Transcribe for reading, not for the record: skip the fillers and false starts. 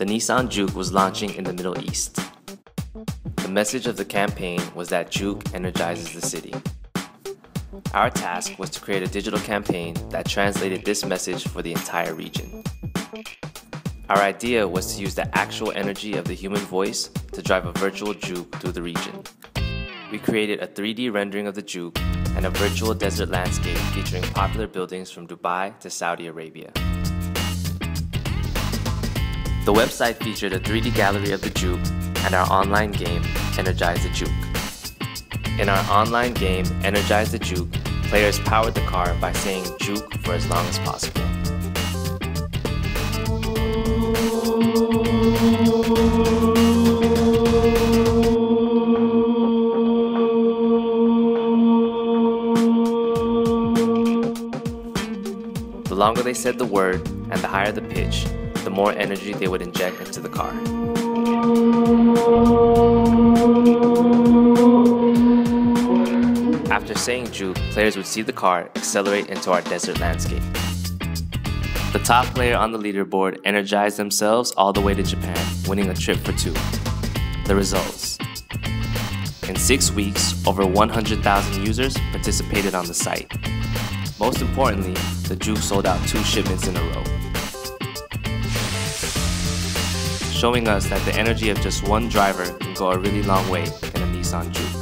the Nissan Juke was launching in the Middle East. The message of the campaign was that Juke energizes the city. Our task was to create a digital campaign that translated this message for the entire region. Our idea was to use the actual energy of the human voice to drive a virtual Juke through the region. We created a 3D rendering of the Juke and a virtual desert landscape featuring popular buildings from Dubai to Saudi Arabia. The website featured a 3D gallery of the Juke and our online game, Energize the Juke. In our online game, Energize the Juke, players powered the car by saying Juke for as long as possible. The longer they said the word and the higher the pitch, the more energy they would inject into the car. After saying Juke, players would see the car accelerate into our desert landscape. The top player on the leaderboard energized themselves all the way to Japan, winning a trip for two. The results. In 6 weeks, over 100,000 users participated on the site. Most importantly, the Juke sold out 2 shipments in a row, showing us that the energy of just one driver can go a really long way in a Nissan Juke.